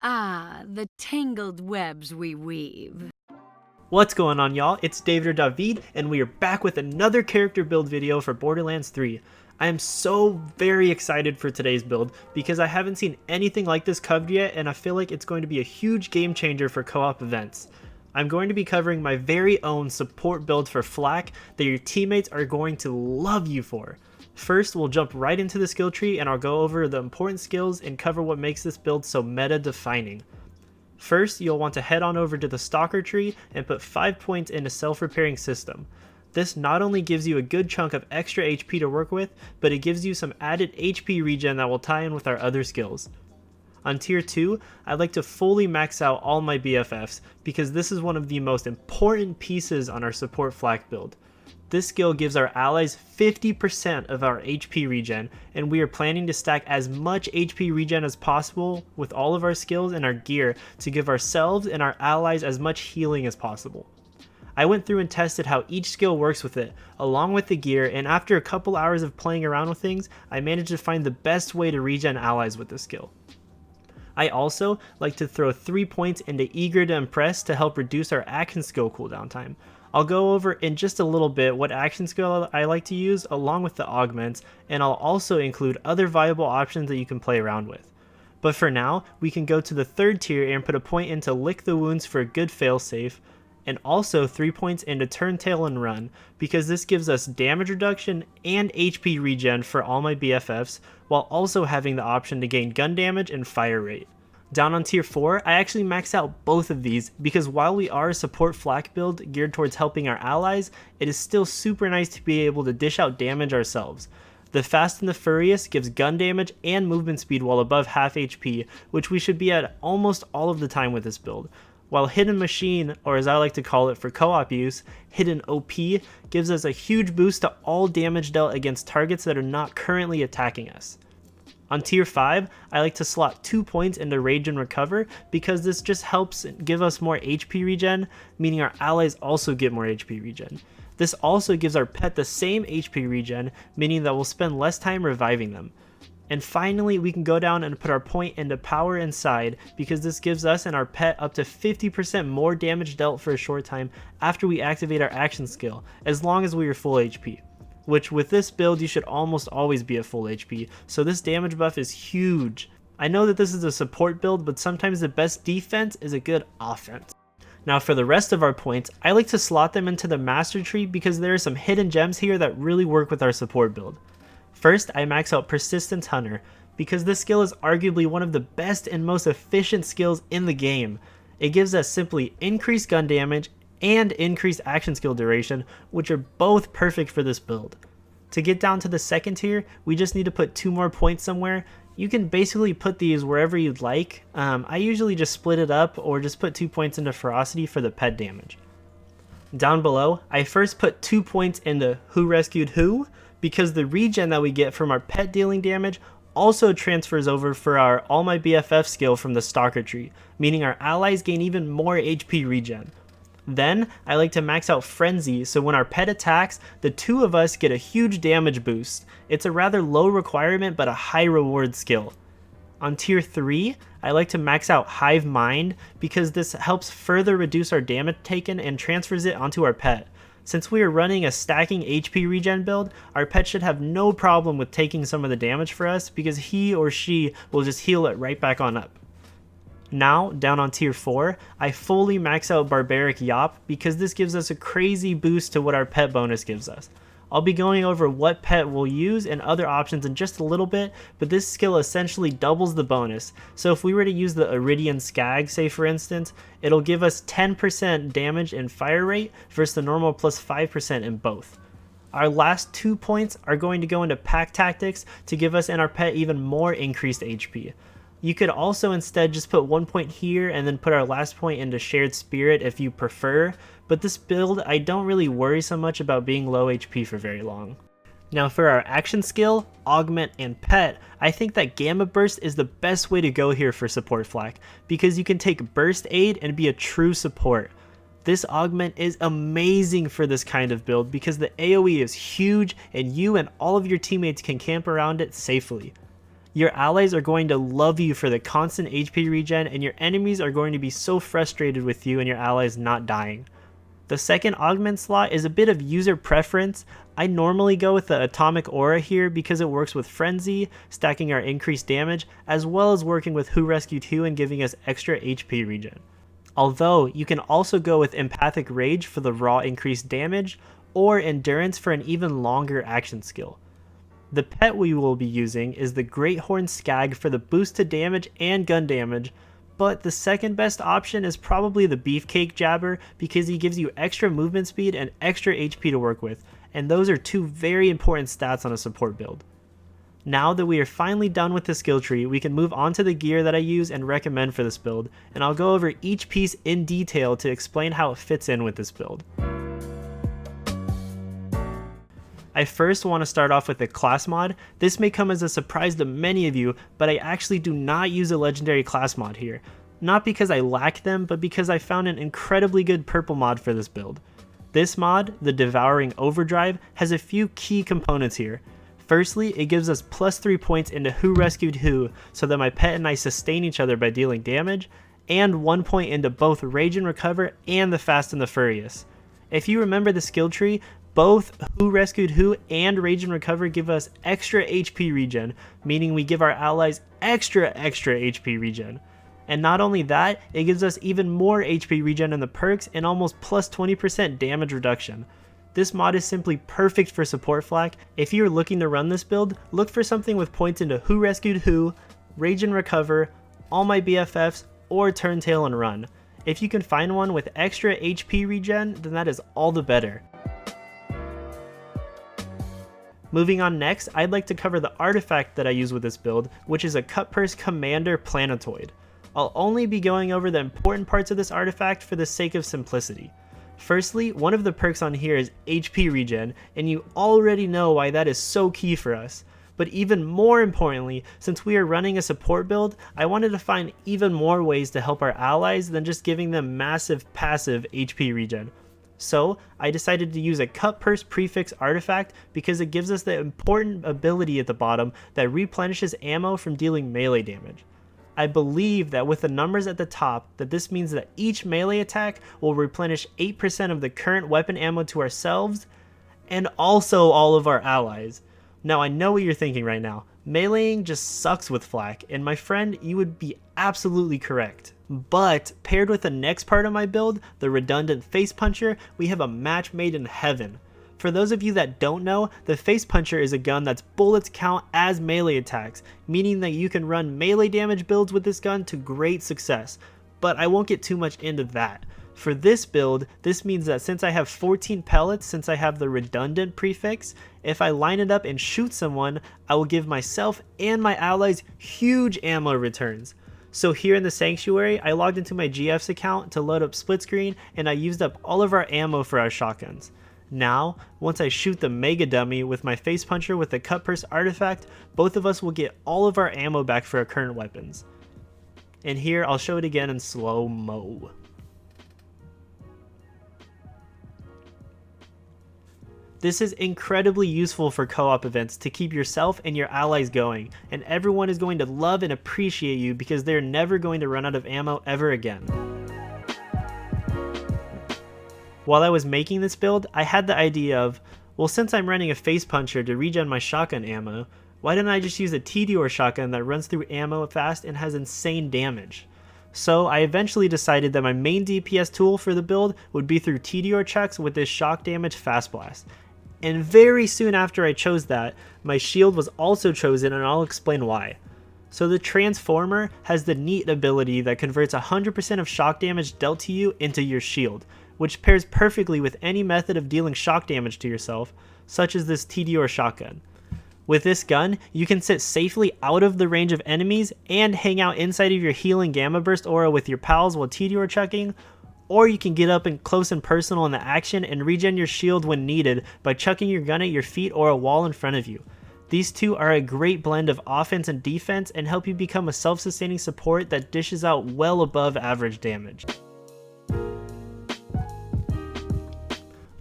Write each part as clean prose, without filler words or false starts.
Ah, the tangled webs we weave. What's going on, y'all? It's David or David, and we are back with another character build video for Borderlands 3. I am so very excited for today's build because I haven't seen anything like this covered yet, and I feel like it's going to be a huge game changer for co-op events. I'm going to be covering my very own support build for Flak that your teammates are going to love you for. First, we'll jump right into the skill tree and I'll go over the important skills and cover what makes this build so meta-defining. First, you'll want to head on over to the Stalker tree and put 5 points into Self-Repairing System. This not only gives you a good chunk of extra HP to work with, but it gives you some added HP regen that will tie in with our other skills. On tier 2, I'd like to fully max out all my BFFs because this is one of the most important pieces on our support Flak build. This skill gives our allies 50% of our HP regen, and we are planning to stack as much HP regen as possible with all of our skills and our gear to give ourselves and our allies as much healing as possible. I went through and tested how each skill works with it, along with the gear, and after a couple hours of playing around with things, I managed to find the best way to regen allies with this skill. I also like to throw 3 points into Eager to Impress to help reduce our action skill cooldown time. I'll go over in just a little bit what action skill I like to use along with the augments, and I'll also include other viable options that you can play around with. But for now, we can go to the third tier and put a point into Lick the Wounds for a good failsafe, and also 3 points into Turn Tail and Run, because this gives us damage reduction and HP regen for all my BFFs, while also having the option to gain gun damage and fire rate. Down on tier 4, I actually maxed out both of these because while we are a support Flak build geared towards helping our allies, it is still super nice to be able to dish out damage ourselves. The Fast and the Furious gives gun damage and movement speed while above half HP, which we should be at almost all of the time with this build. While Hidden Machine, or as I like to call it for co-op use, Hidden OP, gives us a huge boost to all damage dealt against targets that are not currently attacking us. On tier 5, I like to slot 2 points into Rage and Recover because this just helps give us more HP regen, meaning our allies also get more HP regen. This also gives our pet the same HP regen, meaning that we'll spend less time reviving them. And finally, we can go down and put our point into Power Inside because this gives us and our pet up to 50% more damage dealt for a short time after we activate our action skill, as long as we are full HP. Which with this build you should almost always be at full HP, so this damage buff is huge. I know that this is a support build, but sometimes the best defense is a good offense. Now for the rest of our points, I like to slot them into the master tree because there are some hidden gems here that really work with our support build. First, I max out Persistence Hunter, because this skill is arguably one of the best and most efficient skills in the game. It gives us simply increased gun damage and increased action skill duration, which are both perfect for this build. To get down to the second tier, we just need to put 2 more points somewhere. You can basically put these wherever you'd like. I usually just split it up or just put 2 points into Ferocity for the pet damage. Down below, I first put 2 points into Who Rescued Who, because the regen that we get from our pet dealing damage also transfers over for our All My BFF skill from the Stalker tree, meaning our allies gain even more HP regen. Then, I like to max out Frenzy, so when our pet attacks, the 2 of us get a huge damage boost. It's a rather low requirement but a high reward skill. On tier 3, I like to max out Hive Mind because this helps further reduce our damage taken and transfers it onto our pet. Since we are running a stacking HP regen build, our pet should have no problem with taking some of the damage for us because he or she will just heal it right back on up. Now, down on tier 4, I fully max out Barbaric Yop because this gives us a crazy boost to what our pet bonus gives us. I'll be going over what pet we'll use and other options in just a little bit, but this skill essentially doubles the bonus. So if we were to use the Iridian Skag, say for instance, it'll give us 10% damage and fire rate versus the normal plus 5% in both. Our last 2 points are going to go into Pack Tactics to give us and our pet even more increased HP. You could also instead just put 1 point here and then put our last point into Shared Spirit if you prefer, but this build I don't really worry so much about being low HP for very long. Now for our action skill, augment, and pet, I think that Gamma Burst is the best way to go here for support Flak, because you can take Burst Aid and be a true support. This augment is amazing for this kind of build because the AoE is huge and you and all of your teammates can camp around it safely. Your allies are going to love you for the constant HP regen, and your enemies are going to be so frustrated with you and your allies not dying. The second augment slot is a bit of user preference. I normally go with the Atomic Aura here because it works with Frenzy, stacking our increased damage, as well as working with Who Rescued Who and giving us extra HP regen. Although, you can also go with Empathic Rage for the raw increased damage, or Endurance for an even longer action skill. The pet we will be using is the Great Horn Skag for the boost to damage and gun damage, but the second best option is probably the Beefcake Jabber because he gives you extra movement speed and extra HP to work with, and those are two very important stats on a support build. Now that we are finally done with the skill tree, we can move on to the gear that I use and recommend for this build, and I'll go over each piece in detail to explain how it fits in with this build. I first want to start off with the class mod. This may come as a surprise to many of you, but I actually do not use a legendary class mod here. Not because I lack them, but because I found an incredibly good purple mod for this build. This mod, the Devouring Overdrive, has a few key components here. Firstly, it gives us plus 3 points into Who Rescued Who, so that my pet and I sustain each other by dealing damage, and 1 point into both Rage and Recover and the Fast and the Furious. If you remember the skill tree, both Who Rescued Who and Rage and Recover give us extra HP regen, meaning we give our allies extra HP regen. And not only that, it gives us even more HP regen in the perks and almost plus 20% damage reduction. This mod is simply perfect for support flak. If you're looking to run this build, look for something with points into Who Rescued Who, Rage and Recover, All My BFFs, or Turn Tail and Run. If you can find one with extra HP regen, then that is all the better. Moving on next, I'd like to cover the artifact that I use with this build, which is a Cutpurse Commander Planetoid. I'll only be going over the important parts of this artifact for the sake of simplicity. Firstly, one of the perks on here is HP regen, and you already know why that is so key for us. But even more importantly, since we are running a support build, I wanted to find even more ways to help our allies than just giving them massive passive HP regen. So, I decided to use a Cutpurse Prefix artifact because it gives us the important ability at the bottom that replenishes ammo from dealing melee damage. I believe that with the numbers at the top, that this means that each melee attack will replenish 8% of the current weapon ammo to ourselves, and also all of our allies. Now I know what you're thinking right now, meleeing just sucks with flak, and my friend, you would be absolutely correct. But paired with the next part of my build, the redundant Face Puncher, we have a match made in heaven. For those of you that don't know, the Face Puncher is a gun that's bullets count as melee attacks, meaning that you can run melee damage builds with this gun to great success, but I won't get too much into that. For this build, this means that since I have 14 pellets, since I have the redundant prefix, if I line it up and shoot someone, I will give myself and my allies huge ammo returns. So here in the Sanctuary, I logged into my GF's account to load up split screen, and I used up all of our ammo for our shotguns. Now, once I shoot the Mega Dummy with my Face Puncher with the Cutpurse artifact, both of us will get all of our ammo back for our current weapons. And here, I'll show it again in slow-mo. This is incredibly useful for co-op events to keep yourself and your allies going, and everyone is going to love and appreciate you because they're never going to run out of ammo ever again. While I was making this build, I had the idea of, well, since I'm running a Face Puncher to regen my shotgun ammo, why didn't I just use a Tediore shotgun that runs through ammo fast and has insane damage? So I eventually decided that my main DPS tool for the build would be through Tediore checks with this shock damage Fast Blast. And very soon after I chose that, my shield was also chosen, and I'll explain why. So the Transformer has the neat ability that converts 100% of shock damage dealt to you into your shield, which pairs perfectly with any method of dealing shock damage to yourself, such as this Tediore shotgun. With this gun, you can sit safely out of the range of enemies and hang out inside of your healing Gamma Burst aura with your pals while Tediore chucking, or you can get up and close and personal in the action and regen your shield when needed by chucking your gun at your feet or a wall in front of you. These two are a great blend of offense and defense and help you become a self-sustaining support that dishes out well above average damage.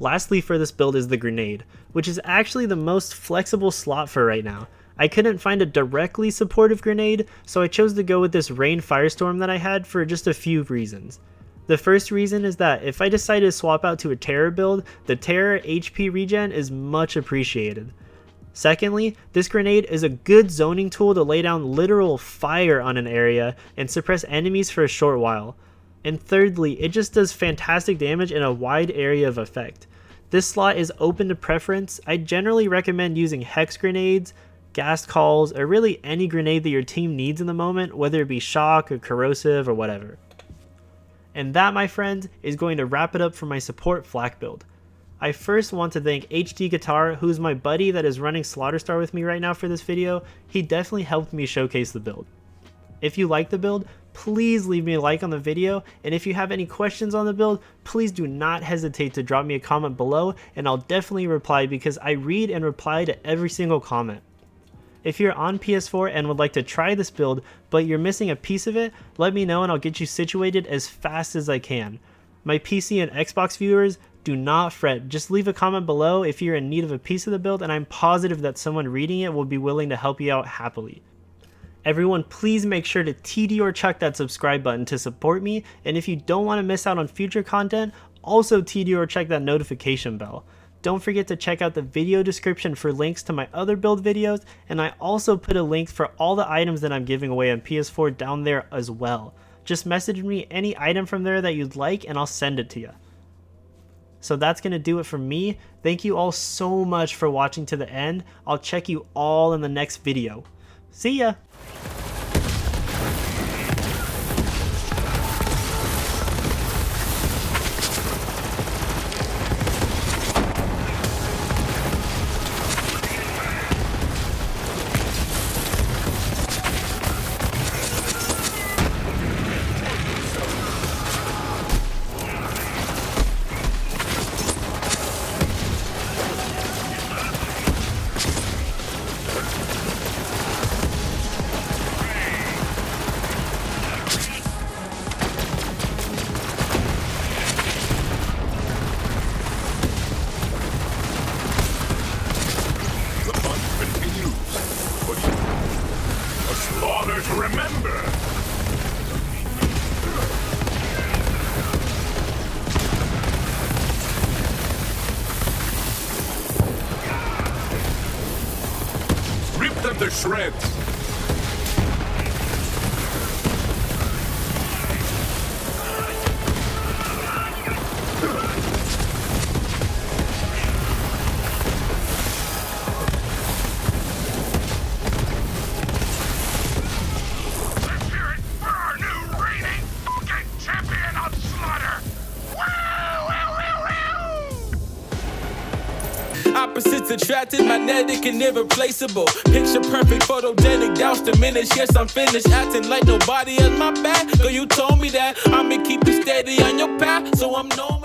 Lastly for this build is the grenade, which is actually the most flexible slot for right now. I couldn't find a directly supportive grenade, so I chose to go with this rain firestorm that I had for just a few reasons. The first reason is that if I decided to swap out to a terror build, the terror HP regen is much appreciated. Secondly, this grenade is a good zoning tool to lay down literal fire on an area and suppress enemies for a short while. And thirdly, it just does fantastic damage in a wide area of effect. This slot is open to preference. I generally recommend using hex grenades, gas calls, or really any grenade that your team needs in the moment, whether it be shock or corrosive or whatever. And that, my friends, is going to wrap it up for my support flak build. I first want to thank HD Guitar, who's my buddy that is running Slaughter with me right now for this video. He definitely helped me showcase the build. If you like the build, please leave me a like on the video, and if you have any questions on the build, please do not hesitate to drop me a comment below, and I'll definitely reply because I read and reply to every single comment. If you're on PS4 and would like to try this build, but you're missing a piece of it, let me know and I'll get you situated as fast as I can. My PC and Xbox viewers, do not fret, just leave a comment below if you're in need of a piece of the build, and I'm positive that someone reading it will be willing to help you out happily. Everyone, please make sure to TD or chuck that subscribe button to support me, and if you don't want to miss out on future content, also TD or check that notification bell. Don't forget to check out the video description for links to my other build videos, and I also put a link for all the items that I'm giving away on PS4 down there as well. Just message me any item from there that you'd like and I'll send it to you. So that's going to do it for me. Thank you all so much for watching to the end. I'll check you all in the next video. See ya! To remember. Rip them to shreds. Opposites attracted, magnetic and irreplaceable. Picture perfect, photogenic, douse diminished. Yes, I'm finished acting like nobody has my back. Girl, you told me that I'ma keep you steady on your path, so I'm known.